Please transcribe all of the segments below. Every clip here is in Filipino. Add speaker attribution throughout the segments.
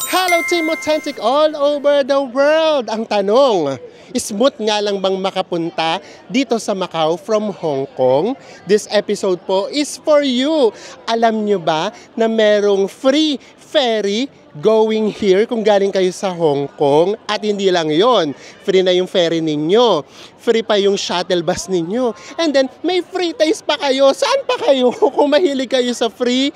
Speaker 1: Hello Team Authentic all over the world! Ang tanong, smooth nga lang bang makapunta dito sa Macau from Hong Kong? This episode po is for you. Alam nyo ba na merong free ferry going here kung galing kayo sa Hong Kong? At hindi lang yon, free na yung ferry ninyo, free pa yung shuttle bus ninyo, and then may free taste pa kayo. Saan pa kayo? Kung mahilig kayo sa free,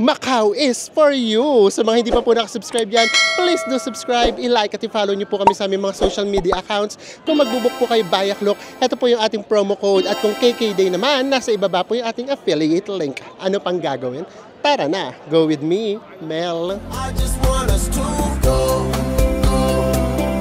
Speaker 1: Macau is for you. Sa mga hindi pa po nakasubscribe yan, please do subscribe, i-like at i-follow nyo po kami sa aming mga social media accounts. Kung magbubuk po kayo Bayaklok, ito po yung ating promo code. At kung KKday naman, nasa ibaba po yung ating affiliate link. Ano pang gagawin? Tara na, go with me, Mel. I just want us to go.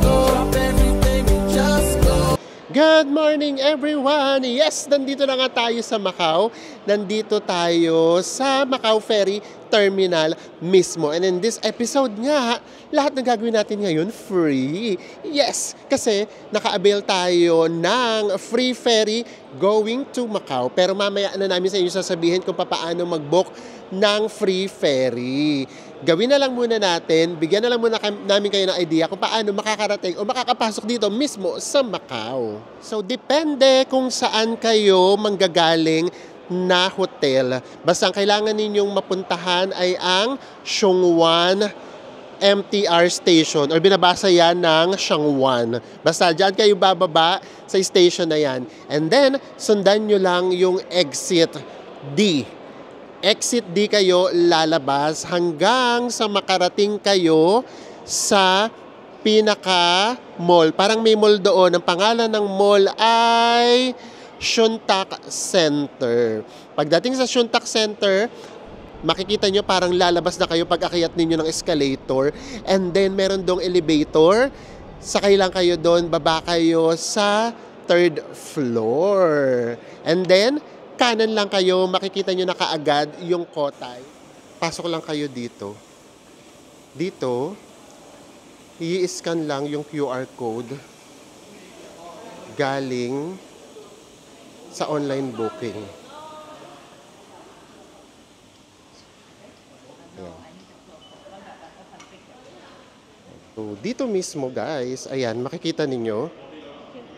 Speaker 1: Drop everything and just go. Good morning everyone! Yes, nandito na nga tayo sa Macau. Nandito tayo sa Macau Ferry Terminal mismo. And in this episode nga, lahat ng gagawin natin ngayon free. Yes, kasi naka-avail tayo ng free ferry going to Macau. Pero mamaya na namin sa inyo sasabihin kung paano mag-book ng free ferry. Gawin na lang muna natin, bigyan na lang muna namin kayo ng idea kung paano makakarating o makakapasok dito mismo sa Macau. So, depende kung saan kayo manggagaling na hotel. Basta ang kailangan ninyong mapuntahan ay ang Sheung Wan MTR station or binabasa yan ng Sheung Wan. Basta dyan kayo bababa sa station na yan. And then, sundan nyo lang yung exit D. Exit D kayo lalabas hanggang sa makarating kayo sa pinaka-mall. Parang may mall doon. Ang pangalan ng mall ay Shun Tak Center. Pagdating sa Shun Tak Center, makikita nyo parang lalabas na kayo pag akyat ninyo ng escalator. And then meron dong elevator. Sakay lang kayo doon, baba kayo sa 3rd floor. And then, kanan lang kayo, makikita nyo na kaagad yung Cotai. Pasok lang kayo dito. Dito, i-scan lang yung QR code galing sa online booking. Ayan. So, dito mismo guys, ayan, makikita ninyo,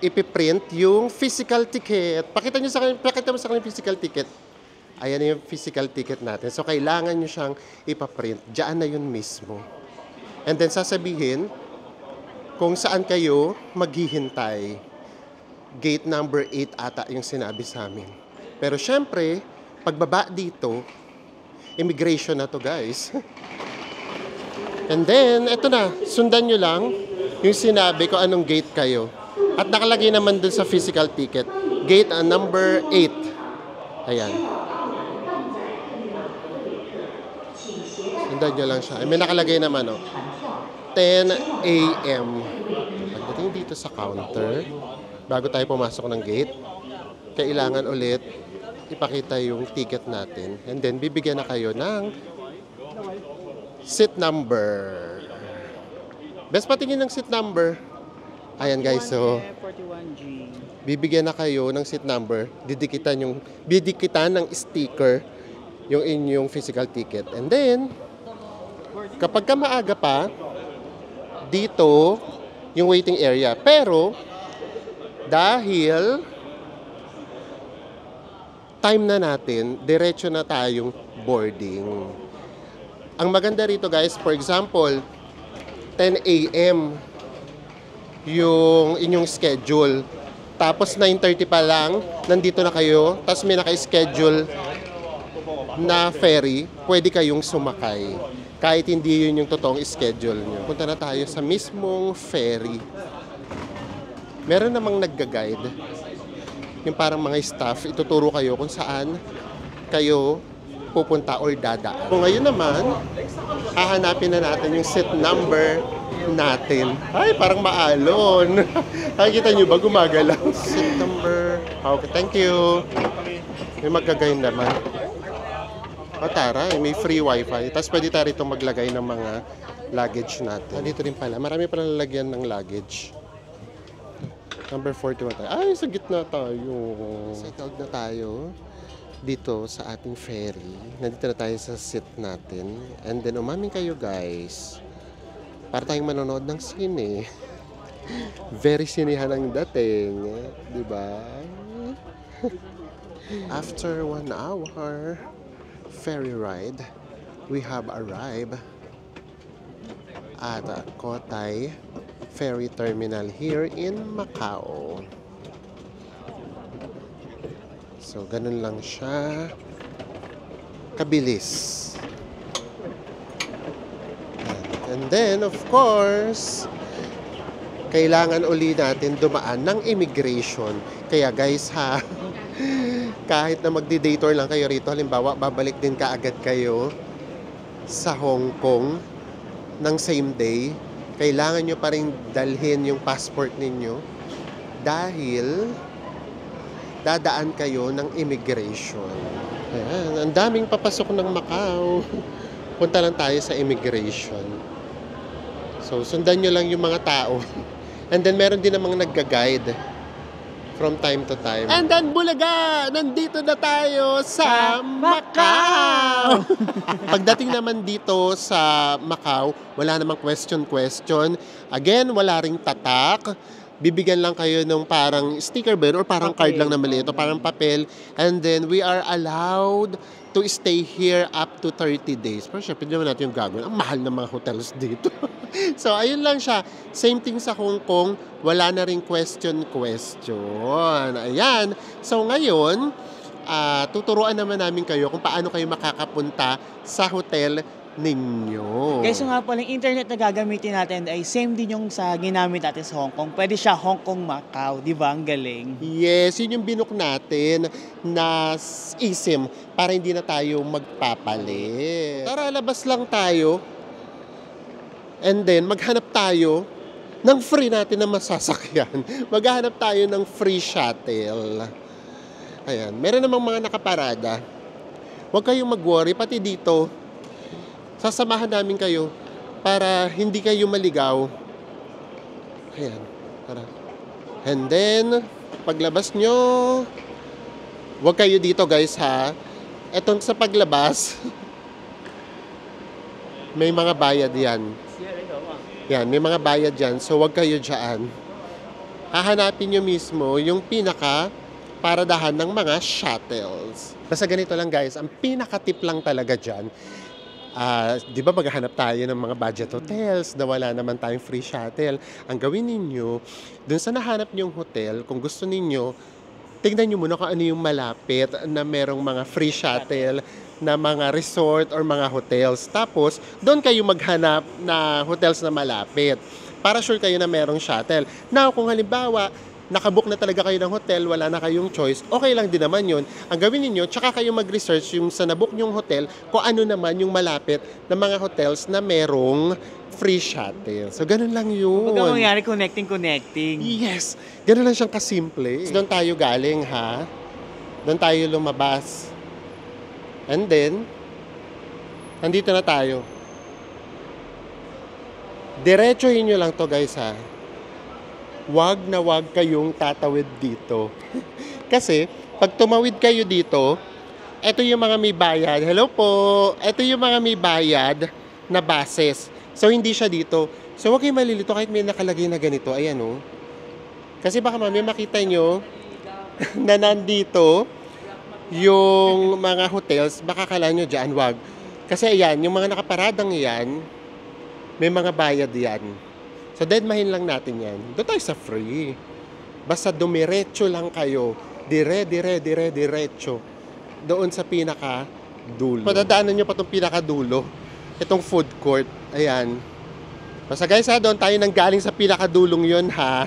Speaker 1: ipiprint yung physical ticket. Pakita mo sa kanila yung physical ticket. Ayan yung physical ticket natin. So, kailangan nyo siyang ipaprint. Diyan na yun mismo. And then, sasabihin kung saan kayo maghihintay. Gate number 8 ata yung sinabi sa amin. Pero, syempre, pagbaba dito, immigration na to guys. And then, eto na. Sundan nyo lang yung sinabi ko anong gate kayo. At nakalagay naman dun sa physical ticket, gate number 8. Ayan. Sundan nyo lang siya. May nakalagay naman, 10 a.m. Pagdating dito sa counter, bago tayo pumasok ng gate, kailangan ulit ipakita yung ticket natin. And then, bibigyan na kayo ng seat number. Best patingin ng seat number. Ayan guys, so bibigyan na kayo ng seat number, didikitan ng sticker yung inyong physical ticket. And then, kapag ka maaga pa, dito yung waiting area. Pero, dahil time na natin, diretso na tayong boarding. Ang maganda rito guys, for example, 10 a.m. yung inyong schedule. Tapos 9:30 pa lang, nandito na kayo. Tapos may naka-schedule na ferry, pwede kayong sumakay. Kahit hindi yun yung totoong schedule nyo. Punta na tayo sa mismong ferry. Meron namang nagga-guide. Yung parang mga staff, ituturo kayo kung saan kayo pupunta or dadaan. So ngayon naman, hahanapin na natin yung seat number natin. Ay, parang maalon. Nakikita nyo ba? Gumagalaw. Seat number. Okay, thank you. May magagay naman. O, taray. May free wifi. Tapos pwede tayo rito maglagay ng mga luggage natin. Dito rin pala. Marami pala lalagyan ng luggage. Number 41 tayo. Ay, sa gitna tayo. Settled na tayo. dito sa ating ferry. Nandito na tayo sa seat natin. And then umaming kayo guys. Para tayong manonood ng sine. Very sinehan ang dating. Di ba? After 1 hour ferry ride, we have arrived at Kotay Ferry Terminal here in Macau. So, ganun lang siya kabilis. And then, of course, kailangan uli natin dumaan ng immigration. Kaya guys ha, kahit na magdi-day tour lang kayo rito, halimbawa, babalik din kaagad kayo sa Hong Kong ng same day, kailangan nyo pa rin dalhin yung passport ninyo dahil dadaan kayo ng immigration. Ayan, ang daming papasok ng Macau. Punta lang tayo sa immigration. So, sundan nyo lang yung mga tao. And then, meron din namang nagga-guide from time to time. And then, Bulaga! Nandito na tayo sa Macau! Pagdating naman dito sa Macau, wala namang question. Again, wala ring tatak. Bibigyan lang kayo ng parang sticker ba or parang card lang na maliit o parang papel. And then, we are allowed to stay here up to 30 days. Pero syempre, hindi naman natin yung gagawin. Ang mahal ng mga hotels dito. So, ayun lang siya. Same thing sa Hong Kong. Wala na rin question. Ayan. So, ngayon, tuturuan naman namin kayo kung paano kayo makakapunta sa hotel ninyo.
Speaker 2: Guys, so nga pala, yung internet na gagamitin natin ay same din yung sa ginamit natin sa Hong Kong. Pwede siya Hong Kong Macau, di ba? Ang galing.
Speaker 1: Yes, yun yung binook natin na eSIM para hindi na tayo magpapalit. Tara, labas lang tayo. And then, maghanap tayo ng free natin na masasakyan. Maghanap tayo ng free shuttle. Ayan, meron namang mga nakaparada. Huwag kayong mag-worry, pati dito, sasamahan namin kayo para hindi kayo maligaw. Ayan, tara. And then, paglabas nyo, huwag kayo dito guys ha. Etong sa paglabas, may mga bayad yan. Yan, may mga bayad yan. So, huwag kayo dyan. Hahanapin nyo mismo yung pinaka paradahan ng mga shuttles. Basta ganito lang guys, ang pinaka-tip lang talaga dyan, di ba maghahanap tayo ng mga budget hotels na wala naman tayong free shuttle. Ang gawin ninyo, dun sa nahanap nyong hotel, kung gusto ninyo, tingnan nyo muna kung ano yung malapit na merong mga free shuttle na mga resort or mga hotels. Tapos, doon kayo maghanap na hotels na malapit para sure kayo na merong shuttle. Now, kung halimbawa, nakabook na talaga kayo ng hotel, wala na kayong choice, okay lang din naman yun. Ang gawin niyo, tsaka kayo mag-research yung sa nabook nyong hotel, kung ano naman yung malapit na mga hotels na merong free shuttle. So, ganun lang yun.
Speaker 2: Huwag kang mangyari connecting.
Speaker 1: Yes! Ganun lang siyang kasimple. Doon tayo galing, ha? Doon tayo lumabas. And then, nandito na tayo. Diretsohin nyo lang to guys, ha? Wag na wag kayong tatawid dito. Kasi, pag tumawid kayo dito, ito yung mga may bayad. Hello po! Ito yung mga may bayad na buses. So, hindi siya dito. So, wag kayong malilito kahit may nakalagay na ganito. Ayan, oh. Kasi baka mamaya makita nyo na nandito yung mga hotels. Baka kala nyo dyan, wag. Kasi ayan, yung mga nakaparadang yan, may mga bayad yan. So, deadmahin lang natin yan. Doon tayo sa free. Basta dumiretso lang kayo. Diretso. Doon sa pinaka-dulo. Madadaanan nyo pa itong pinaka-dulo. Itong food court. Ayan. Basta guys ha, doon tayo nang galing sa pinaka-dulong yun ha.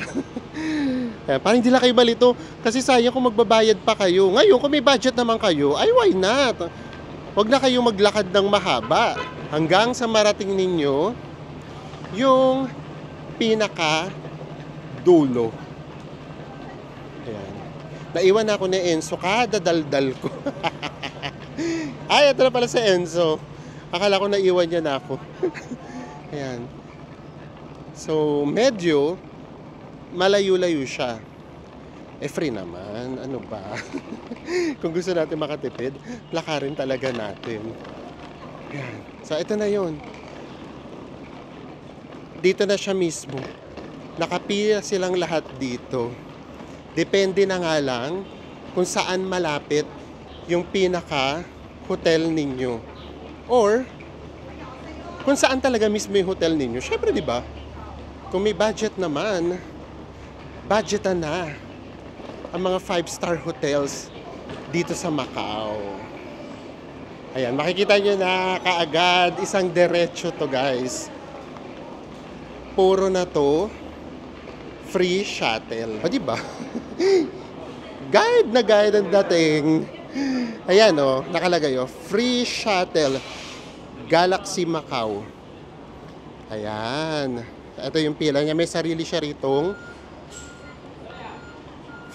Speaker 1: Ayan, parang hindi lang kayo malito. Kasi sayang kung magbabayad pa kayo. Ngayon, kung may budget naman kayo, ay why not? Huwag na kayong maglakad ng mahaba. Hanggang sa marating ninyo yung pinaka-dulo. Ayan. Naiwan ako ni Enzo, kada daldal ko. Ay, ito na pala si Enzo. Akala ko naiwan niya na ako. Ayan. So, medyo malayo-layo siya. Free naman. Ano ba? Kung gusto natin makatipid, lakarin talaga natin. Ayan. So, ito na yun. dito na siya mismo. Nakapila silang lahat dito. Depende na nga lang kung saan malapit yung pinaka-hotel ninyo. Or, kung saan talaga mismo yung hotel ninyo. Syempre, di ba? Kung may budget naman, budgetan na ang mga 5-star hotels dito sa Macau. Ayan, makikita nyo na kaagad, isang diretso to guys. Puro na to, free shuttle. O, diba? Guide na guide ang dating. Ayan o, nakalagay o, free shuttle, Galaxy Macau. Ayan. Ito yung pila niya, may sarili siya ritong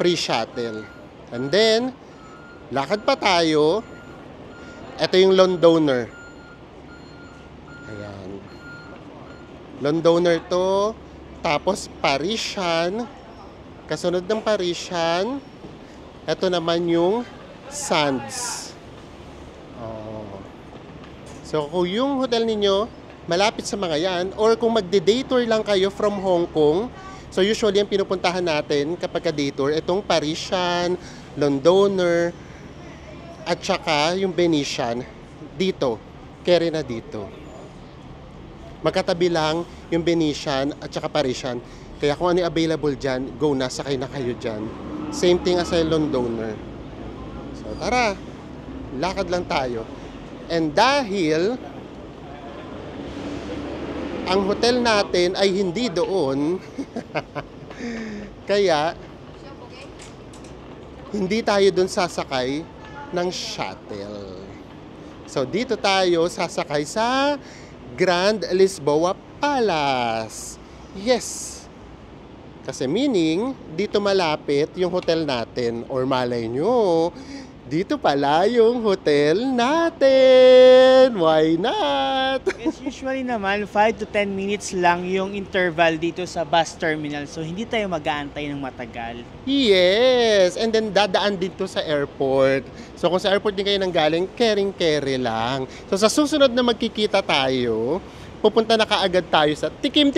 Speaker 1: free shuttle. And then, lakad pa tayo. Ito yung Londoner. Ayan. Londoner to. Tapos Parisian. Kasunod ng Parisian, ito naman yung Sands. Oh. So kung yung hotel ninyo malapit sa mga yan, or kung magde-day tour lang kayo from Hong Kong, so usually ang pinupuntahan natin kapag ka-day tour, itong Parisian, Londoner, at saka yung Venetian, dito, carry na dito. Magkatabi lang yung Venetian at saka Parisian. Kaya kung ano yung available dyan, go na, sakay na kayo dyan. Same thing as a Londoner. So tara, lakad lang tayo. And dahil ang hotel natin ay hindi doon, kaya hindi tayo doon sasakay ng shuttle. So dito tayo sasakay sa Grand Lisboa Palace. Yes. Kasi meaning, dito malapit yung hotel natin. Or malay nyo, dito pala yung hotel natin. Why not?
Speaker 2: Yes, usually naman, 5 to 10 minutes lang yung interval dito sa bus terminal. So, hindi tayo mag-aantay ng matagal.
Speaker 1: Yes! And then, dadaan dito sa airport. So, kung sa airport din kayo nanggaling, carry lang. So, sa susunod na magkikita tayo, pupunta na kaagad tayo sa tikim.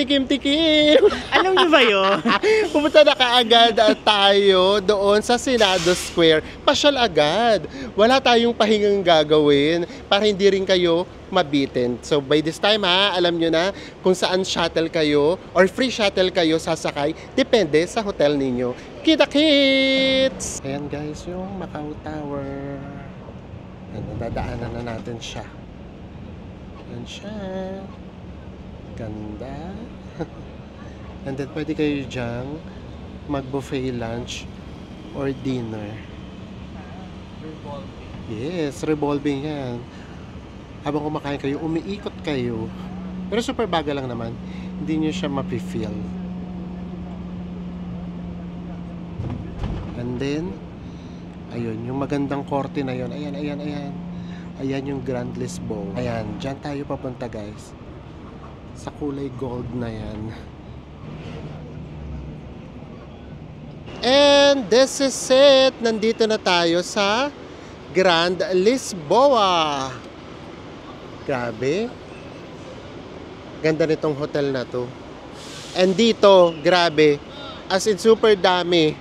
Speaker 2: Alam niyo ba yun?
Speaker 1: Pupunta na kaagad tayo doon sa Senado Square. Pasyal agad. Wala tayong pahingang gagawin para hindi rin kayo mabitin. So by this time alam nyo na kung saan shuttle kayo or free shuttle kayo sasakay. Depende sa hotel ninyo. Kita-kits! Ayan guys, yung Macau Tower. Dadaanan na natin siya. Ayan siya. Ganda. And then pwede kayo dyang mag-buffet lunch or dinner. Yes, revolving yan. Habang kumakain kayo, umiikot kayo. Pero super baga lang naman. Hindi nyo siya mapifeel. And then, ayun, yung magandang korte na yun. Ayan. Ayan yung Grand Lisboa. Ayan, dyan tayo papunta guys. Sa kulay gold na yan. And this is it. Nandito na tayo sa Grand Lisboa. Grabe. Ganda nitong hotel na to. And dito, grabe. As in super dami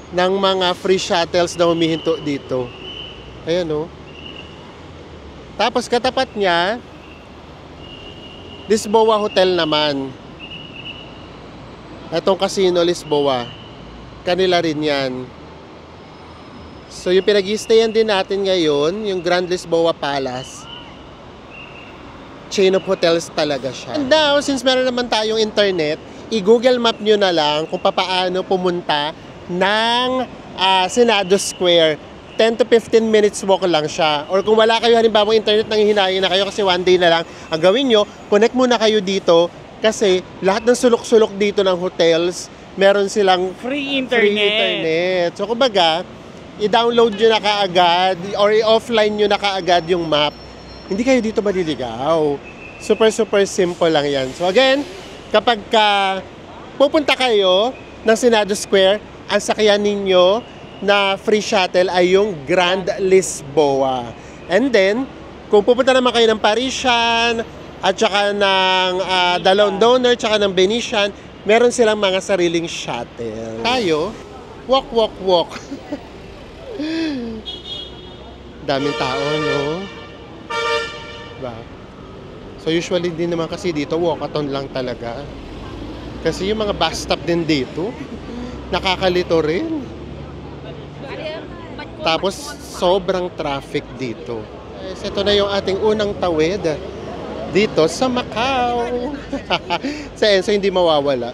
Speaker 1: ng mga free shuttles na humihinto dito. Ayan o. Tapos katapat niya, Lisboa Hotel naman. Itong Casino Lisboa. Kanila rin yan. So yung pinag-i-stayan din natin ngayon, yung Grand Lisboa Palace. Chain of hotels talaga siya. And now, since meron naman tayong internet, i-Google Map nyo na lang kung paano pumunta ng Senado Square. 10 to 15 minutes walk lang siya. Or kung wala kayo halimbawa internet, nanghihinayin na kayo kasi one day na lang, ang gawin nyo, connect muna kayo dito kasi lahat ng sulok-sulok dito ng hotels, meron silang
Speaker 2: Free internet.
Speaker 1: So kumbaga, i-download nyo na kaagad or i-offline nyo na kaagad yung map. Hindi kayo dito maliligaw. Super simple lang yan. So again, kapag pupunta kayo ng Senado Square, ang sakyan ninyo na free shuttle ay yung Grand Lisboa. And then, kung pupunta naman kayo ng Parisian, at saka ng The Londoner, tsaka ng Venetian, meron silang mga sariling shuttle. Tayo, walk, walk, walk. Daming tao, no? Diba? So usually din naman kasi dito, walkathon lang talaga. Kasi yung mga bus stop din dito, nakakalito rin. Tapos sobrang traffic dito. Yes, ito na yung ating unang tawid dito sa Macau. Sa Enzo hindi mawawala.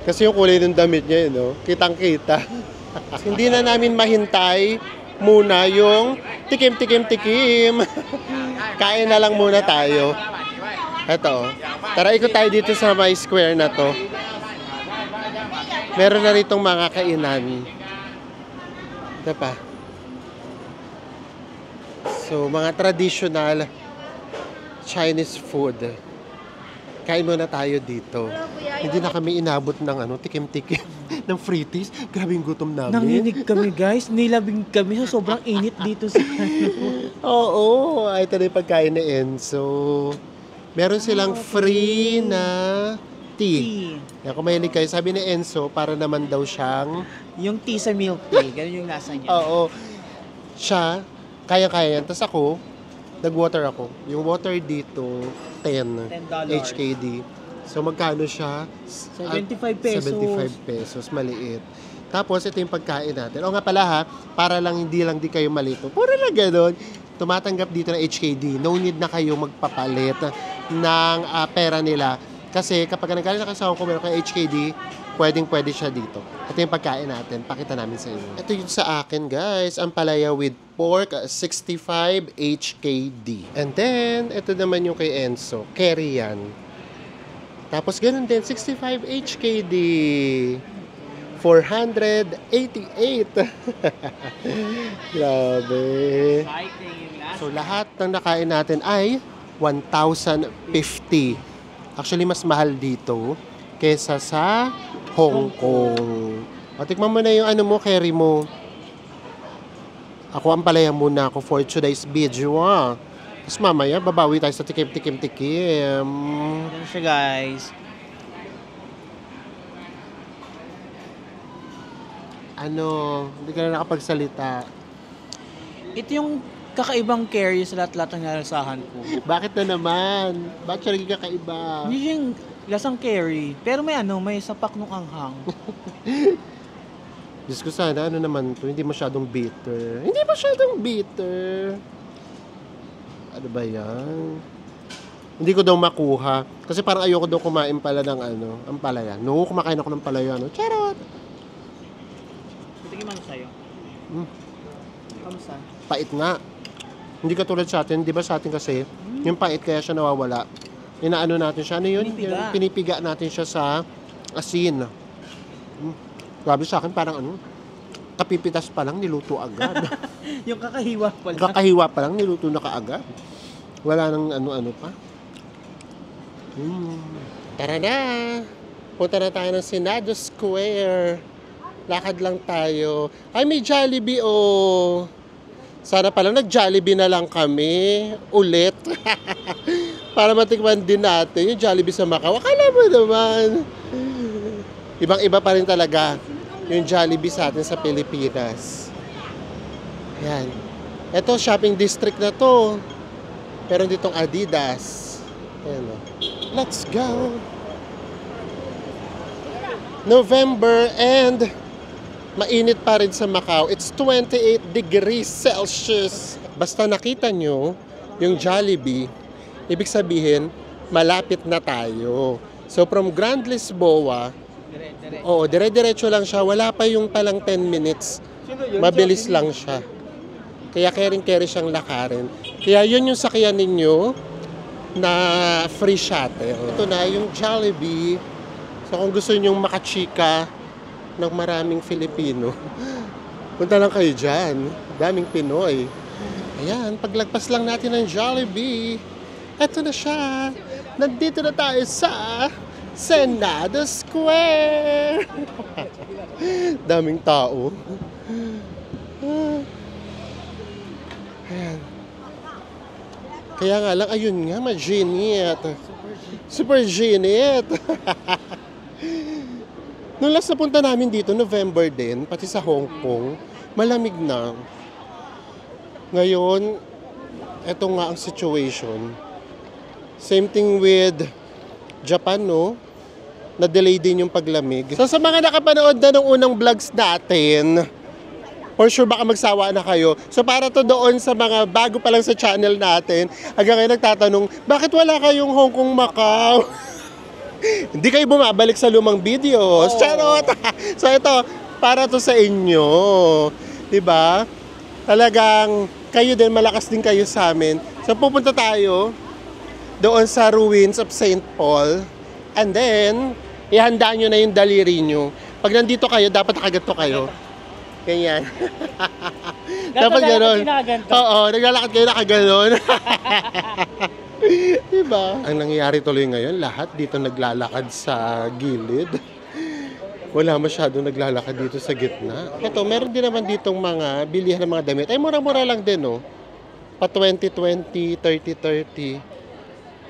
Speaker 1: Kasi yung kulay ng damit niya, no? Kitang-kita. Hindi na namin mahintay muna yung tikim-tikim-tikim. Kain na lang muna tayo. Ito. Tara, ikot tayo dito sa my square na to. Meron na ritong mga kainan. Ito pa. So, mga traditional Chinese food. Kain muna tayo dito. Hindi na kami inabot ng tikim-tikim ng frities. Grabe yung gutom namin.
Speaker 2: Nanginig kami guys, nilabing kami sa sobrang init dito sa
Speaker 1: Oo, ito na yung pagkain ni Enzo. Meron silang free na tea. Yan, kung mahilig kayo, sabi ni Enzo, para naman daw siyang...
Speaker 2: Yung tea sa milk tea, ganun yung lasa niya.
Speaker 1: Oo. Siya, kaya-kaya yan. Tapos ako, nag-water ako. Yung water dito, $10 HKD. So magkano siya?
Speaker 2: 75 pesos.
Speaker 1: 75 pesos, maliit. Tapos ito yung pagkain natin. O nga pala ha, para lang hindi lang di kayo malito. Puro lang ganun. Tumatanggap dito ng HKD. No need na kayo magpapalit ng pera nila. Kasi kapag nagaling na kayo sa Hong Kong, meron kayo HKD, pwedeng-pwede siya dito. Ito yung pagkain natin. Pakita namin sa inyo. Ito yung sa akin, guys. Ang palaya with pork, 65 HKD. And then, ito naman yung kay Enzo. Curry yan. Tapos, ganun din, 65 HKD. 488. Grabe. So, lahat ng nakain natin ay 1,050. Actually, mas mahal dito kesa sa Hong Kong. O, tikman mo na yung curry mo. Ako ang palaya muna ako for today's video. Tapos mamaya, babawi tayo sa tikim-tikim-tikim.
Speaker 2: Yan siya guys.
Speaker 1: Hindi ka na nakapagsalita.
Speaker 2: Ito yung kakaibang curry sa lahat-lahat ng nalasahan ko.
Speaker 1: Bakit na naman? Bakit siya naging kakaiba?
Speaker 2: Hindi yung lasang curry. Pero may sapak nung anghang.
Speaker 1: Diyos ko sana, naman to, hindi masyadong bitter. Hindi masyadong bitter. Ano ba yan? Hindi ko daw makuha. Kasi parang ayoko daw kumain pala ng ang palaya. No, kumakain ako ng palaya. Charot!
Speaker 2: Tingin mo sa'yo. Kamusta?
Speaker 1: Pait nga. Hindi katulad sa atin. Di ba sa atin kasi, yung pait kaya siya nawawala. Inaano natin siya. Ano yun? Pinipiga natin siya sa asin. Grabe sa akin, parang kapipitas pa lang, niluto agad.
Speaker 2: Yung kakahiwa pa lang.
Speaker 1: Kakahiwa pa lang, niluto na kaagad. Wala nang ano-ano pa. Tara na! Punta na tayo ng Senado Square. Lakad lang tayo. Ay, may Jollibee, oh! Sana pala nag-Jollibee na lang kami. Ulit. Para matikman din natin yung Jollibee sa Macau. Akala mo naman. Ibang-iba pa rin talaga yung Jollibee sa atin sa Pilipinas. Ayan. Ito, shopping district na to. Pero ditong Adidas. Ayan, oh. Let's go! November and mainit pa rin sa Macau. It's 28 degrees Celsius. Basta nakita nyo yung Jollibee, ibig sabihin, malapit na tayo. So from Grand Lisboa, dire-diretso lang siya. Wala pa yung palang 10 minutes. Mabilis lang siya. Kaya kering-keri siyang lakarin. Kaya yun yung sakyan ninyo na free shuttle. Ito na yung Jollibee. So kung gusto nyong makachika ng maraming Filipino, punta lang kayo dyan. Daming Pinoy. Ayan, paglagpas lang natin ng Jollibee, eto na siya. Nandito na tayo sa Senado Square. Daming tao. Ayan. Kaya nga lang, ayun nga, maginit. Super ginit. Nung last na punta namin dito, November din, pati sa Hong Kong, malamig na. Ngayon, eto nga ang situation. Same thing with Japan, no? Na-delay din yung paglamig. So sa mga nakapanood na ng unang vlogs natin, for sure baka magsawa na kayo. So para to doon sa mga bago pa lang sa channel natin, hanggang ngayon nagtatanong, bakit wala kayong Hong Kong, Macau? Hindi kayo bumabalik sa lumang videos. Charot! So ito, para to sa inyo. 'Di ba? Talagang kayo din, malakas din kayo sa amin. So pupunta tayo doon sa ruins of St. Paul. And then, ihanda nyo na yung daliri nyo. Pag nandito kayo, dapat nakaganto kayo. Ganyan. Dapat gano'n. Oo, naglalakad kayo nakaganon. Diba? Ang nangyayari tuloy ngayon, lahat dito naglalakad sa gilid. Wala masyadong naglalakad dito sa gitna. Ito, meron din naman ditong mga bilihan ng mga damit. Ay, mura-mura lang din, no? Pa 20-20, 30-30.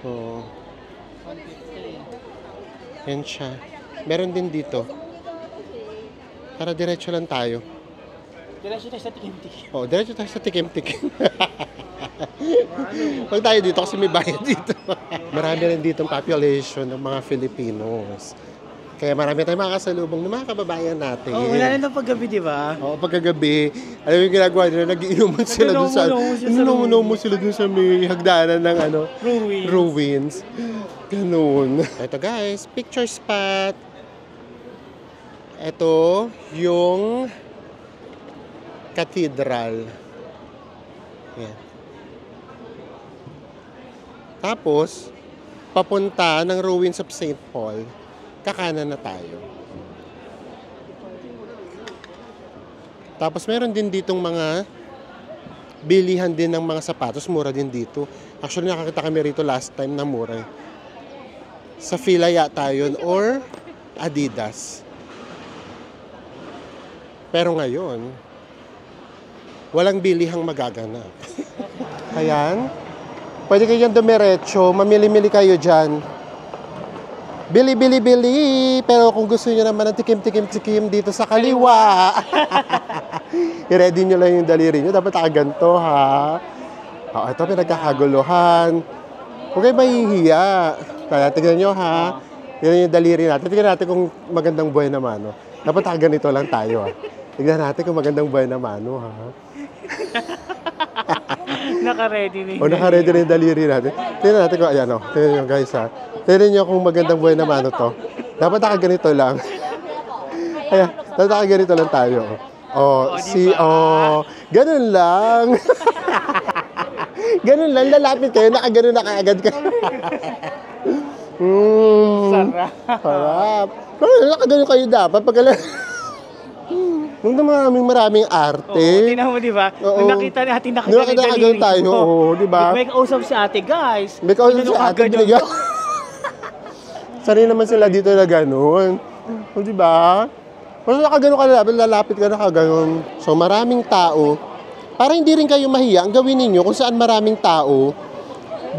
Speaker 1: Oh. Yan siya. Meron din dito. Para diretso lang tayo.
Speaker 2: Diretso tayo sa Tikim-Tikim.
Speaker 1: Oh, diretso tayo sa Tikim-Tikim. Huwag tayo dito kasi may bayad dito. Marami rin dito population ng mga Filipinos. Kaya marami tayong makakasalubong ng mga kababayan natin.
Speaker 2: Oh, wala na paggabi, di ba?
Speaker 1: Oo, pagkagabi. Alam mo yung ginagawa nila, nagiinuman sila dun sa... Inuman sila dun sa may hagdanan ng ano... Ruins. Ganun. Ito guys, picture spot. Ito yung cathedral. Yan. Tapos, papunta ng ruins of St. Paul. Kakanan na tayo. Tapos meron din ditong mga bilihan din ng mga sapatos. Mura din dito. Actually, nakakita kami rito last time na mura. Sa Fila yata yun or Adidas. Pero ngayon, walang bilihang magaganap. Ayan. Pwede kayo dyan dumiretso. Mamili-mili kayo dyan. Bili. Pero kung gusto niyo naman ng tikim dito sa kaliwa, i-ready nyo lang yung daliri nyo. Dapat nakaganto, ha? O, ito, pinagkakaguluhan. Huwag kayo mahihiya. Kaya, tignan nyo, ha? Tignan yung daliri natin. Tignan natin kung magandang buhay na mano. Dapat nakaganito lang tayo, ha? Tignan natin kung magandang buhay na mano, ha?
Speaker 2: Naka-ready na yun.
Speaker 1: O, naka-ready na yung daliri natin. Tignan natin kung, ayan, o. Tignan nyo, guys, ha? Tignan nyo kung magandang buhay na mano to. Dapat nakaganito lang. Ayan, dapat nakaganito lang tayo. O, ganun lang. Ganun lang, lalapit kayo, nakaganon na kaagad kayo. Sarap. Pero nakaganon kayo dapat. Nung maraming arte.
Speaker 2: Oo, tingnan mo, di ba? Nung nakita natin
Speaker 1: nakaganon tayo, oo, di ba?
Speaker 2: May kausap si ate, guys.
Speaker 1: May kausap si ate, binigyan. Sanay naman sila dito na gano'n. O, di ba? Pero nakaganon ka lalapit ka nakaganon. So, maraming tao. Para hindi rin kayo mahiya, ang gawin ninyo kung saan maraming tao,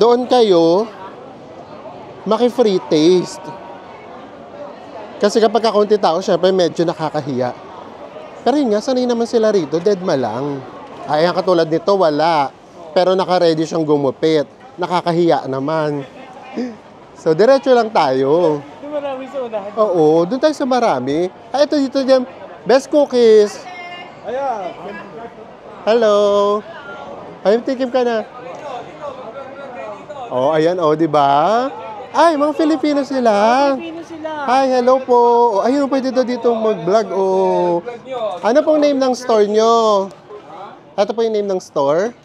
Speaker 1: doon kayo maki-free taste. Kasi kapag kakunti tao, syempre medyo nakakahiya. Pero yun nga, sanay naman sila rito, deadma lang. Ay, ang katulad nito, wala. Pero naka-ready siyang gumupit. Nakakahiya naman. So, diretso lang tayo.
Speaker 2: Yung marami sa unahan.
Speaker 1: Oo, doon tayo sa marami. Ay, ito dito dyan. Best cookies. Ayan. Hello. Ay, tikim ka na. Oh, ayan, oh, di ba? Ay, mga Filipino sila.
Speaker 2: Pilipino sila.
Speaker 1: Hi, hello po. Oh, ayun, pwede dito mag-vlog. Oh. Ano pong name ng store nyo? Ito po yung name ng store?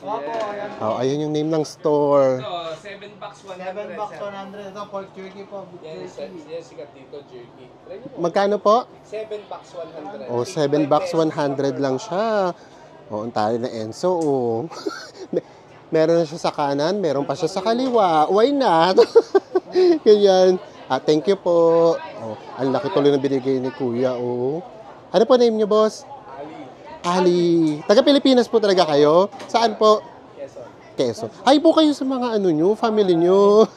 Speaker 1: Oh, ayun yung name ng store.
Speaker 3: 7 bucks 100.
Speaker 4: 7 bucks 100. Ito, pork jerky po.
Speaker 3: Yes, sikat dito, jerky.
Speaker 1: Magkano po?
Speaker 3: 7 bucks 100.
Speaker 1: Oh, 7 bucks 100 lang siya. Oh, ang tali na Enzo, oh. Meron na siya sa kanan, meron pa siya sa kaliwa. Why not? Ganyan. Thank you po. Oh, ang laki tuloy ng binigay ni Kuya, oh. Ano po name niyo, boss? Ali. Taga Pilipinas po talaga kayo? Saan po? Quezon. Hi po kayo sa mga ano nyo, family nyo.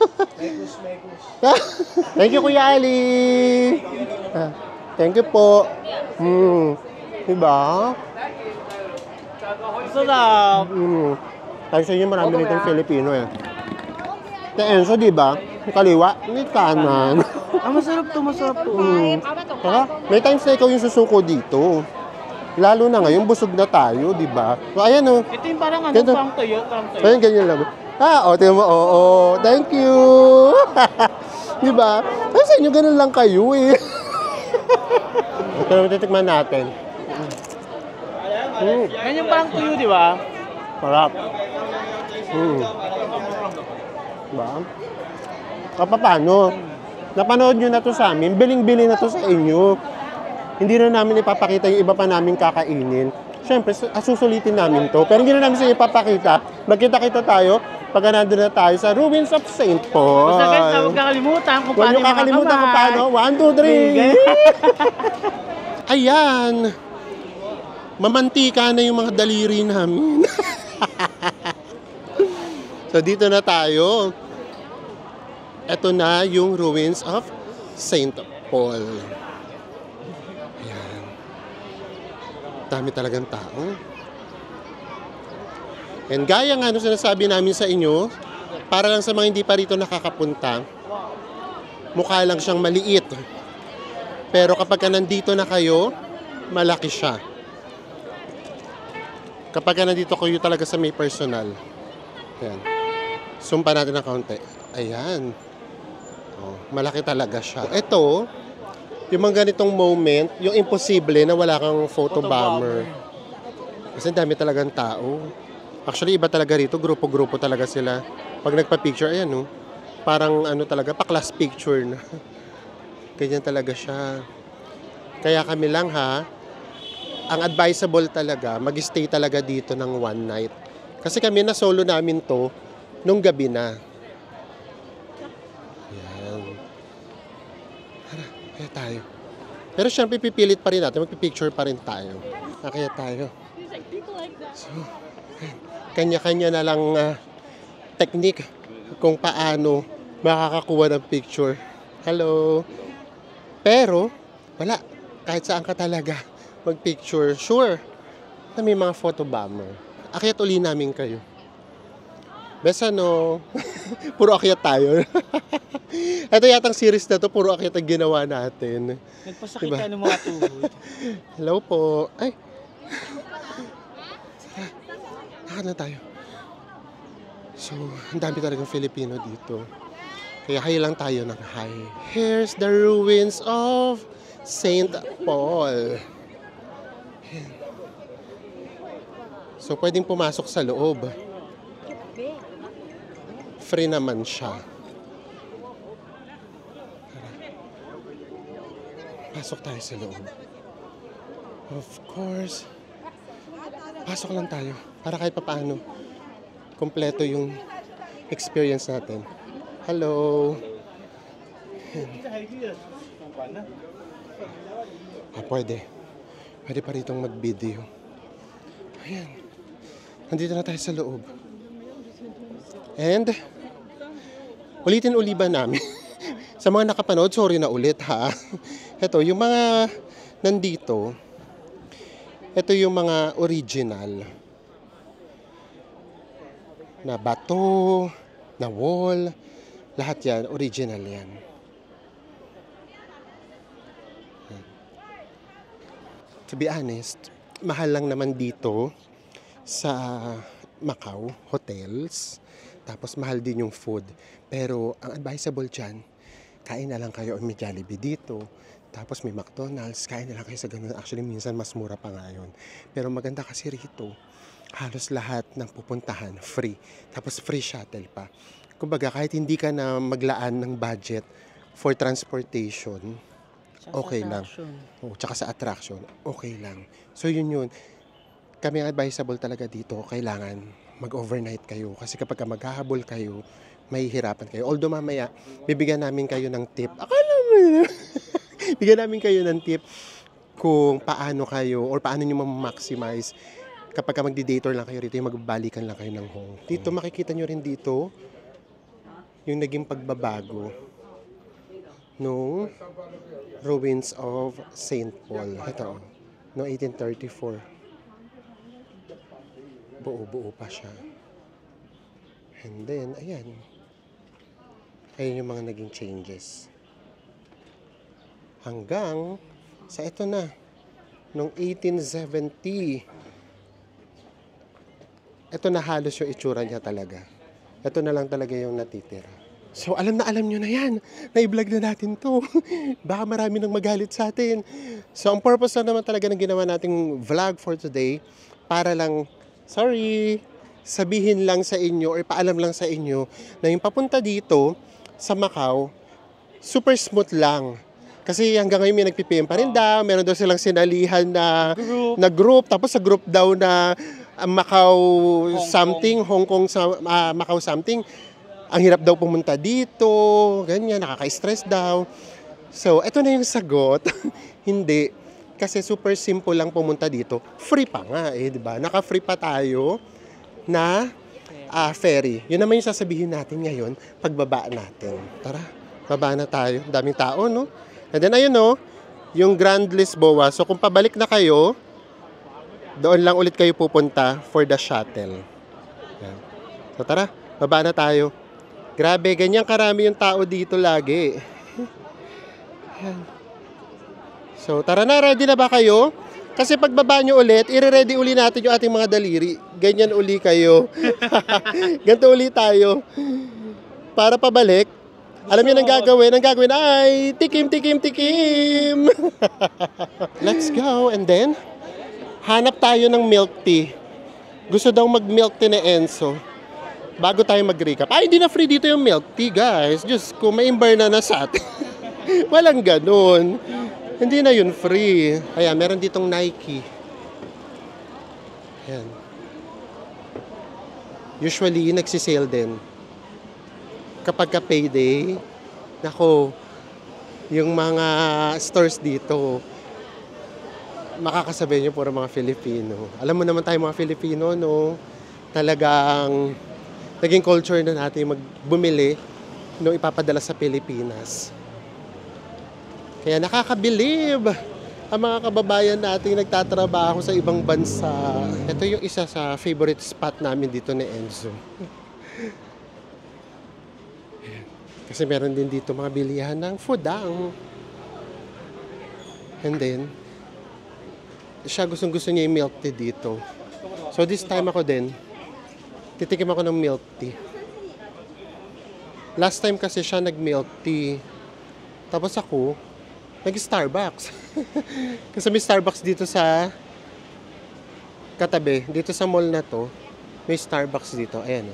Speaker 1: Thank you, Kuya Ali. Thank you po. Diba?
Speaker 2: Sarap.
Speaker 1: Kasi sa inyo marami nitong Filipino eh. Sa Enzo, diba? Yung kaliwa, may kanan.
Speaker 2: Masarap to, masarap to.
Speaker 1: Saka, may times na ikaw yung susuko dito. Lalo na ngayon, busog na tayo, di ba? So, ayan o.
Speaker 2: Ito yung parang ano,
Speaker 1: Ganito.
Speaker 2: parang tuyo, parang tuyo.
Speaker 1: Ayan, ganyan lang. Tingnan mo, oo. Thank you. Di ba? Ay, sa inyo, ganun lang kayo eh. Ito naman titikman natin.
Speaker 2: Yan yung parang tuyo, di ba?
Speaker 1: Sarap. Diba? Paano? Napanood nyo na to sa amin, biling-bili na to sa inyo. Hindi na namin ipapakita yung iba pa namin kakainin. Siyempre, susulitin namin to. Pero hindi na namin sa ipapakita. Magkita-kita tayo pag nandun na tayo sa Ruins of St. Paul.
Speaker 2: Basta guys, huwag kakalimutan kung
Speaker 1: Huwag
Speaker 2: paano
Speaker 1: nyo kakalimutan kung paano. 1, 2, 3. Ayan. Mamantika na yung mga daliri namin. So, dito na tayo. Ito na yung Ruins of St. Paul. Ayan. Dami talagang tao. And gaya nga nung sinasabi namin sa inyo, para lang sa mga hindi pa rito nakakapunta, mukha lang siyang maliit. Pero kapag nandito na kayo, malaki siya. Kapag nandito kayo talaga sa may personal. Ayan. Zoom pa natin ng kaunti. Ayan. Oh, malaki talaga siya. Ito, yung mga ganitong moment, yung imposible na wala kang photo bomber. Kasi dami talagang tao. Actually, iba talaga rito. Grupo-grupo talaga sila. Pag nagpa-picture, ayan no. Parang ano talaga, pa-class picture na. Ganyan talaga siya. Kaya kami lang ha, ang advisable talaga, mag-stay talaga dito ng one night. Kasi kami na solo namin to nung gabi na. Yan. Kaya tayo. Pero syempre pipilit pa rin natin, magpipicture pa rin tayo. Kaya tayo. So, kanya-kanya na lang technique kung paano makakakuha ng picture. Hello. Pero, wala. Kahit saan ka talaga mag-picture. Sure, na may mga photo bomber. Akyat uli namin kayo. Besa no. Puro akyat tayo. Ito yatang series na to, puro akyat ang ginawa natin.
Speaker 2: Nagpasakit
Speaker 1: Diba?
Speaker 2: ka ng mga tuhod.
Speaker 1: Hello po. Ay. Lakad na tayo. So, ang dami talagang Filipino dito. Kaya hi lang tayo ng hi. Here's the ruins of St. Paul. So, pwedeng pumasok sa loob. Free naman siya. Pasok tayo sa loob. Of course. Pasok lang tayo. Para kahit papaano, kompleto yung experience natin. Hello. Pwede. Pwede pa ritong mag-video. Ayan. Nandito na tayo sa loob. And, ulitin uli ba namin? Sa mga nakapanood, sorry na ulit ha. Ito, yung mga nandito, ito yung mga original na bato, na wall, lahat yan, original yan. To be honest, mahal lang naman dito sa Macau, hotels. Tapos mahal din yung food. Pero ang advisable dyan, kain na lang kayo o may Jollibee dito. Tapos may McDonald's, kain na lang kayo sa ganun. Actually, minsan mas mura pa nga yun. Pero maganda kasi rito, halos lahat ng pupuntahan, free. Tapos free shuttle pa. Kumbaga, kahit hindi ka na maglaan ng budget for transportation, okay lang. Oh, tsaka sa attraction, okay lang. So yun. Kami ang advisable talaga dito, kailangan mag-overnight kayo. Kasi kapag maghahabol kayo, mahihirapan kayo. Although mamaya, bibigyan namin kayo ng tip. Akala mo yun. Bigyan namin kayo ng tip kung paano kayo or paano nyo ma-maximize kapag magdi-dator lang kayo rito, yung magbabalikan lang kayo ng Hong Kong. Dito makikita nyo rin dito yung naging pagbabago nung ruins of St. Paul. Ito, no 1834. Buo-buo pa siya. And then, ayan. Ayan yung mga naging changes. Hanggang sa ito na, noong 1870. Ito na halos yung itsura niya talaga. Ito na lang talaga yung natitira. So, alam nyo na yan. Na-vlog na natin to. Baka marami nang magalit sa atin. So, ang purpose na naman talaga ng ginawa nating vlog for today, para lang, sabihin lang sa inyo or paalam lang sa inyo na yung papunta dito sa Macau, super smooth lang. Kasi hanggang ngayon may nagpipm pa rin daw. Meron daw silang sinalihan na group. Tapos sa group daw na Macau something, Hong Kong, Macau something. Ang hirap daw pumunta dito, ganyan, nakaka-stress daw. So, eto na yung sagot. Hindi. Kasi super simple lang pumunta dito. Free pa nga di ba? Naka-free pa tayo na ferry. Yun naman yung sasabihin natin ngayon, pagbaba natin. Tara, baba na tayo. Daming tao, no? And then, ayun, no? Yung Grand Lisboa. So, kung pabalik na kayo, doon lang ulit kayo pupunta for the shuttle. Yan. So, tara, baba na tayo. Grabe, ganyan karami yung tao dito lagi. Yan. So, tara na, ready na ba kayo? Kasi pagbaba nyo ulit, i-ready uli natin yung ating mga daliri. Ganyan uli kayo. Ganito uli tayo. Para pabalik, alam niyo nang gagawin? Ang gagawin ay tikim, tikim, tikim. Let's go. And then, hanap tayo ng milk tea. Gusto daw mag-milk tea ni Enzo. Bago tayo mag-recap. Ay, hindi na free dito yung milk tea, guys. Just kung may imbar na sa atin. Walang ganun. Hindi na yun free. Ayan, meron ditong Nike. Ayan. Usually, nagsisale din. Kapag ka payday, nako, yung mga stores dito, makakasabay nyo puro mga Filipino. Alam mo naman tayo mga Filipino, no? Talagang naging culture na natin magbumili nung ipapadala sa Pilipinas. Kaya nakakabilib ang mga kababayan natin nagtatrabaho sa ibang bansa. Ito yung isa sa favorite spot namin dito ni Enzo. Kasi meron din dito mga bilihan ng fudang. And then, siya gustong-gusto niya yung milk tea dito. So this time ako din, titikim ako ng milk tea. Last time kasi siya nag-milk tea. Tapos ako, nag-Starbucks. Kasi may Starbucks dito sa katabi. Dito sa mall na to, may Starbucks dito. Ayan.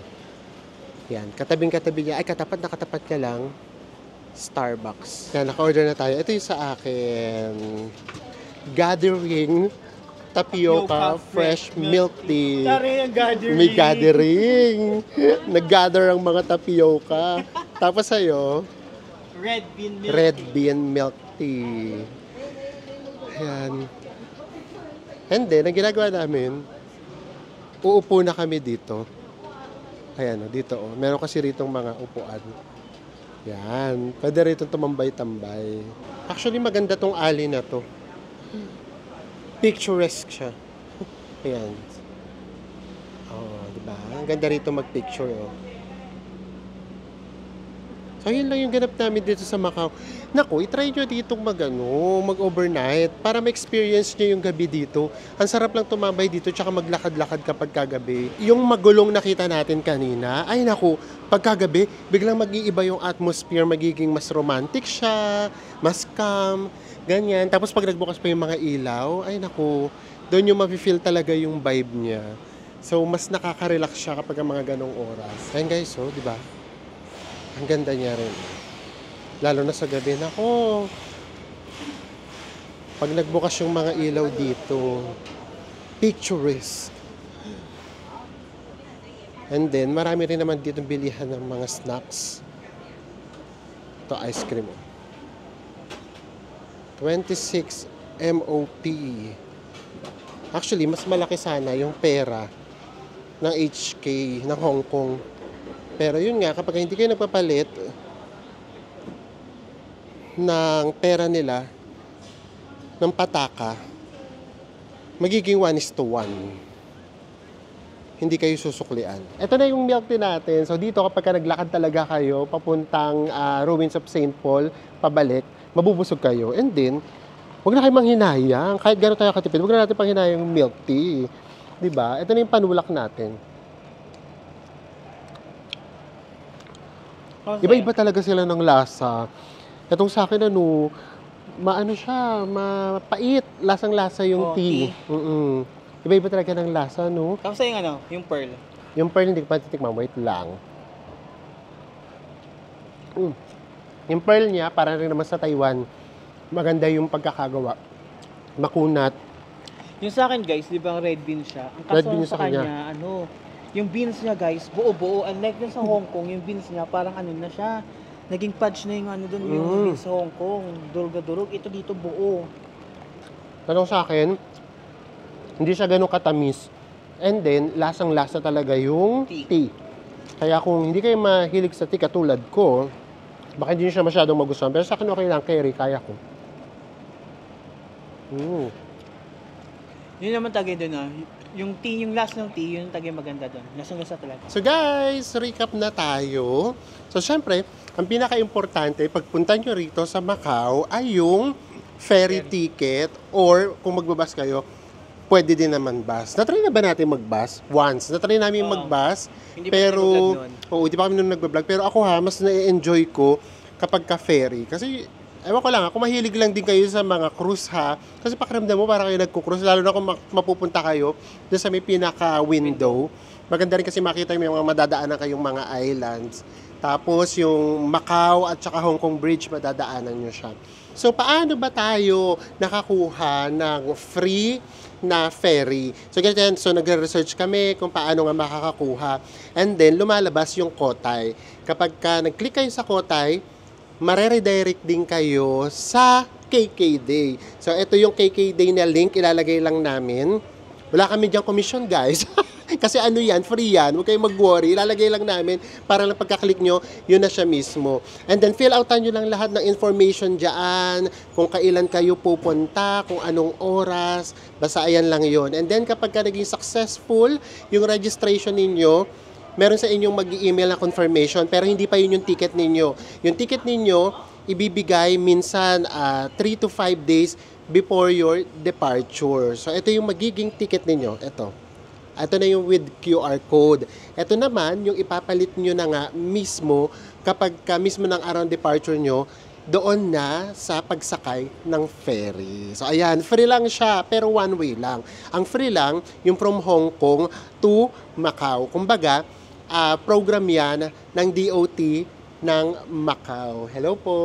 Speaker 1: Yan, katabing-katabi niya. Ay, katapat na katapat niya lang. Starbucks. Yan, naka-order na tayo. Ito yung sa akin. Gathering tapioca fresh milk tea. May gathering. Nag-gather ang mga tapioca. Tapos sa'yo, red bean milk tea. Ayan. And then, ang ginagawa namin, uupo na kami dito. Ayan, dito. Meron kasi ritong mga upuan. Yan. Pwede rito tumambay-tambay. Actually, maganda tong alley na to. Picturesque siya. Ayan. Diba? Ang ganda rito mag-picture, So, yun lang yung ganap namin dito sa Macau. Naku, itry nyo dito mag-overnight para ma-experience nyo yung gabi dito. Ang sarap lang tumambay dito tsaka maglakad-lakad kapag kagabi. Yung magulong nakita natin kanina, ay naku, pagkagabi, biglang mag-iiba yung atmosphere, magiging mas romantic siya, mas calm, ganyan. Tapos pag nagbukas pa yung mga ilaw, ay naku, doon yung ma-feel talaga yung vibe niya. So, mas nakaka-relax siya kapag ang mga ganong oras. Ayun guys, di ba? Ang ganda niya rin. Lalo na sa gabi. Nako, pag nagbukas yung mga ilaw dito, picturesque. And then, marami rin naman dito bilihan ng mga snacks. Ito, ice cream. 26 MOP. Actually, mas malaki sana yung pera ng HK ng Hong Kong. Pero yun nga, kapag hindi kayo nagpapalit ng pera nila, ng pataka, magiging 1:1. Hindi kayo susuklian. Ito na yung milk tea natin. So dito kapag naglakad talaga kayo papuntang Ruins of St. Paul, pabalik, mabubusog kayo. And then, huwag na kayo manghinayang. Kahit gano'n tayo katipid, huwag na natin panghinayang yung milk tea. Diba? Ito na yung panulak natin. Iba-iba talaga sila ng lasa. Itong sa akin, maano siya, mapait. Lasang-lasa yung tea. Iba-iba talaga ng lasa, no?
Speaker 2: Tapos yung yung pearl.
Speaker 1: Yung pearl hindi ko pa titikman, wait lang. Yung pearl niya, parang rin naman sa Taiwan, maganda yung pagkakagawa. Makunat.
Speaker 2: Yung sa akin guys, di ba red bean siya? Ang
Speaker 1: Red
Speaker 2: kaso
Speaker 1: bean
Speaker 2: sa
Speaker 1: sa kanya.
Speaker 2: kanya, yung beans niya guys, buo-buo. Unlike dun sa Hong Kong, yung beans niya parang na siya. Naging fudge na yung dun yung beans sa Hong Kong. Durog-durog. Ito dito buo.
Speaker 1: Tanong sa akin, hindi siya ganun katamis. And then, lasang-lasa talaga yung tea. Kaya kung hindi kayo mahilig sa tea katulad ko, baka hindi siya masyadong magustuhan. Pero sa akin okay lang, carry, kaya ko.
Speaker 2: Yun naman tagay doon yung tea, yung last ng tea, yun tagay maganda doon. Lasang-lasa talaga.
Speaker 1: So guys, recap na tayo. So syempre, ang pinaka-importante pagpunta nyo rito sa Macau ay yung ferry ticket or kung magbabas kayo, pwede din naman bus. Natry na ba natin mag-bus? Once. Natry namin mag-bus.
Speaker 2: Hindi
Speaker 1: Pero,
Speaker 2: pa
Speaker 1: hindi pa kami nung nag-vlog. Pero ako mas na-enjoy ko kapag ka-ferry. Kasi, ewan ko lang, ako mahilig lang din kayo sa mga cruise ha. Kasi pakiramdam mo para kayo nagko-cruise. Lalo na kung mapupunta kayo doon sa may pinaka-window. Maganda rin kasi makita yung mga madadaanan kayong mga islands. Tapos yung Macau at saka Hong Kong Bridge, madadaanan nyo siya. So, paano ba tayo nakakuha ng free na ferry? So, ganyan. So, nagre-research kami kung paano nga makakakuha. And then, lumalabas yung Kotay. Kapag nag-click kayo sa Kotay, mare-redirect din kayo sa KK Day. So, ito yung KK Day na link. Ilalagay lang namin. Wala kami diyang commission, guys. Kasi yan, free yan. Huwag kayong mag-worry. Ilalagay lang namin para lang pagka-click nyo, yun na siya mismo. And then, fill outan nyo lang lahat ng information dyan, kung kailan kayo pupunta, kung anong oras, basta ayan lang yun. And then, kapag naging successful yung registration ninyo, meron sa inyong mag-email na confirmation, pero hindi pa yun yung ticket ninyo. Yung ticket ninyo, ibibigay minsan 3 to 5 days before your departure. So, ito yung magiging ticket ninyo. Ito na yung with QR code. Ito naman, yung ipapalit nyo na nga mismo kapag mismo ng araw departure nyo, doon na sa pagsakay ng ferry. So, ayan, free lang siya, pero one way lang. Ang free lang, yung from Hong Kong to Macau. Kumbaga, program yan ng DOT ng Macau. Hello po!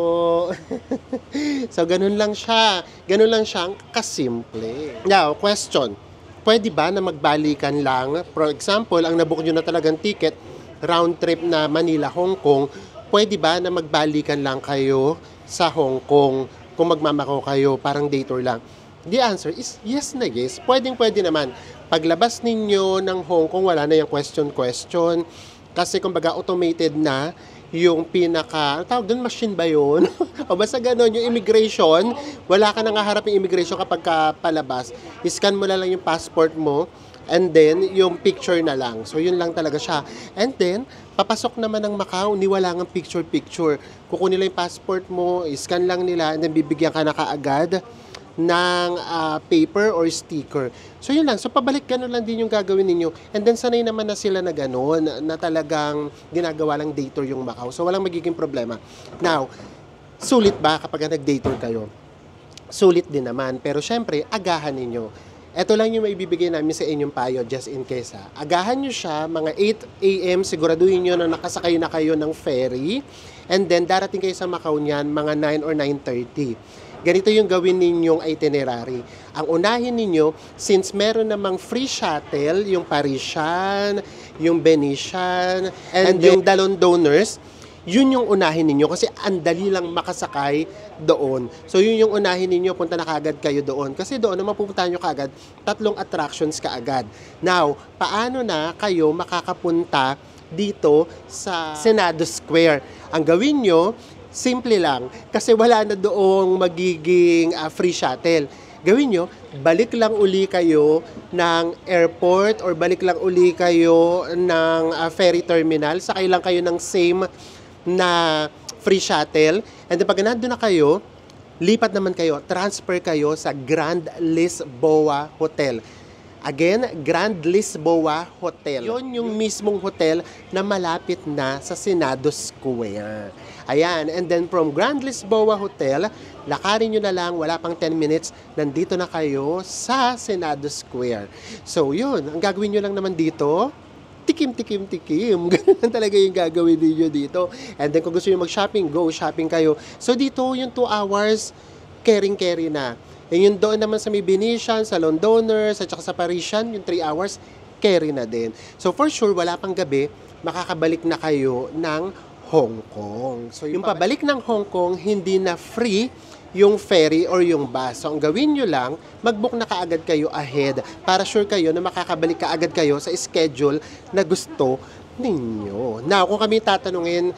Speaker 1: So, ganun lang siya. Ganun lang siyang kasimple. Now, question. Pwede ba na magbalikan lang? For example, ang nabook nyo na talagang ticket, round trip na Manila-Hong Kong, pwede ba na magbalikan lang kayo sa Hong Kong kung magmamakaw kayo, parang day tour lang? The answer is yes na yes. Pwedeng-pwede naman. Paglabas ninyo ng Hong Kong, wala na yung question-question. Kasi kumbaga automated na yung pinaka, tawag doon, machine ba yun? O basta gano'n, yung immigration, wala ka nang haharap yung immigration kapag palabas. I-scan mo na lang yung passport mo, and then, yung picture na lang. So, yun lang talaga siya. And then, papasok naman ng Macau, wala ng picture-picture. Kukunin nila yung passport mo, i-scan lang nila, and then bibigyan ka na kaagad ng paper or sticker. So, yun lang. So, pabalik ganun lang din yung gagawin ninyo. And then, sanay naman na sila na ganun, na talagang ginagawa lang day tour yung Macau. So, walang magiging problema. Now, sulit ba kapag nag-day tour kayo? Sulit din naman. Pero, syempre, agahan ninyo. Ito lang yung maibibigay namin sa inyong payo, just in case ha. Agahan nyo siya, mga 8 a.m., siguraduhin nyo na nakasakay na kayo ng ferry. And then, darating kayo sa Macau niyan, mga 9 or 9:30. Ganito yung gawin ninyong itinerary. Ang unahin ninyo, since meron namang free shuttle, yung Parisian, yung Venetian, and yung Dalon Donors, yun yung unahin ninyo kasi ang dali lang makasakay doon. So yun yung unahin ninyo, punta na kaagad kayo doon. Kasi doon naman pupuntahan nyo kaagad, 3 attractions kaagad. Now, paano na kayo makakapunta dito sa Senado Square? Ang gawin nyo, simple lang, kasi wala na doong magiging free shuttle. Gawin nyo, balik lang uli kayo ng airport or balik lang uli kayo ng ferry terminal, sakay lang kayo ng same na free shuttle. And then pag nandun na kayo, lipat naman kayo, transfer kayo sa Grand Lisboa Hotel. Again, Grand Lisboa Hotel. Yun yung mismong hotel na malapit na sa Senado Square. Ayan, and then from Grand Lisboa Hotel, lakarin nyo na lang, wala pang 10 minutes, nandito na kayo sa Senado Square. So yun, ang gagawin nyo lang naman dito, tikim. Ganun lang talaga yung gagawin niyo dito. And then kung gusto niyo mag-shopping, go shopping kayo. So dito, yung 2 hours, carry na. And yung doon naman sa may Venetian, sa Londoners, at saka sa Parisian, yung 3 hours, carry na din. So for sure, wala pang gabi, makakabalik na kayo ng Hong Kong. So yung pabalik ng Hong Kong, hindi na free yung ferry or yung bus. So ang gawin nyo lang, mag-book na kaagad kayo ahead para sure kayo na makakabalik kaagad kayo sa schedule na gusto ninyo. Now, kung kami tatanungin,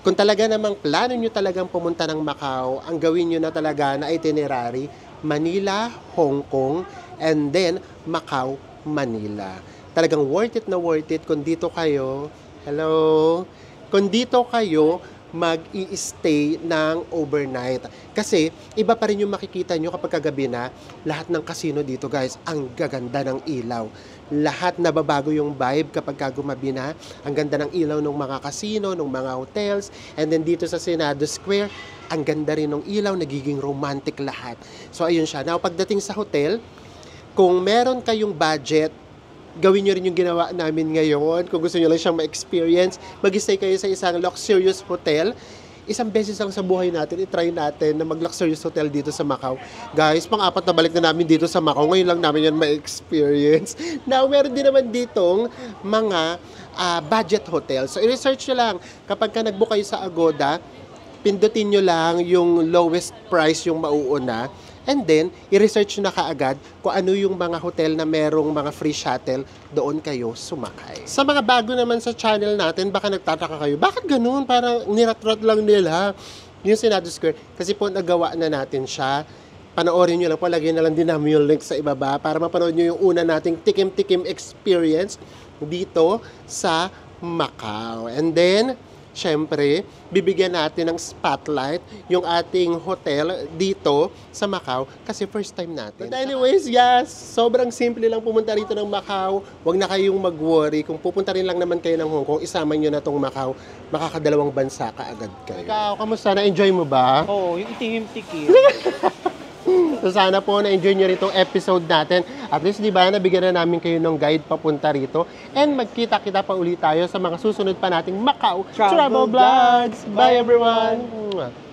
Speaker 1: kung talaga namang plano nyo talagang pumunta ng Macau, ang gawin nyo na talaga na itinerary, Manila, Hong Kong, and then Macau, Manila. Talagang worth it na worth it kung dito kayo, kung dito kayo mag-i-stay ng overnight. Kasi, iba pa rin yung makikita nyo kapag kagabi na, lahat ng casino dito guys, ang gaganda ng ilaw. Lahat nababago yung vibe kapag gumabi na. Ang ganda ng ilaw ng mga casino, ng mga hotels, and then dito sa Senado Square, ang ganda rin ng ilaw, nagiging romantic lahat. So, ayun siya. Now, pagdating sa hotel, kung meron kayong budget, gawin nyo rin yung ginawa namin ngayon. Kung gusto nyo lang siyang ma-experience, mag-stay kayo sa isang luxurious hotel. Isang beses lang sa buhay natin, i-try natin na mag-luxurious hotel dito sa Macau. Guys, pang-4 na balik na namin dito sa Macau. Ngayon lang namin yan ma-experience. Now, meron din naman ditong mga budget hotel. So, i-research nyo lang. Kapag ka nag-book kayo sa Agoda, pindutin nyo lang yung lowest price yung mauuna. And then, i-research na kaagad kung ano yung mga hotel na merong mga free shuttle, doon kayo sumakay. Sa mga bago naman sa channel natin, baka nagtataka kayo, bakit ganun? Parang nirat-rat lang nila yung Senado Square. Kasi po, nagawa na natin siya. Panoorin nyo lang po, lagyan na lang din namin yung link sa ibaba para mapanood nyo yung una nating tikim-tikim experience dito sa Macau. And then, syempre, bibigyan natin ng spotlight yung ating hotel dito sa Macau kasi first time natin. But anyways, yes, sobrang simple lang pumunta rito ng Macau. Huwag na kayong mag-worry. Kung pupunta rin lang naman kayo ng Hong Kong, isama nyo na tong Macau. Makakadalawang bansa kaagad kayo. Ikaw, kamusta? Na-enjoy mo ba?
Speaker 2: Oo, yung tikim-tikim.
Speaker 1: So sana po na-enjoy nyo rin itong episode natin. At least, di ba, nabigyan na namin kayo ng guide papunta rito. And magkita-kita pa ulit tayo sa mga susunod pa nating Macau Travel Vlogs. Bye everyone!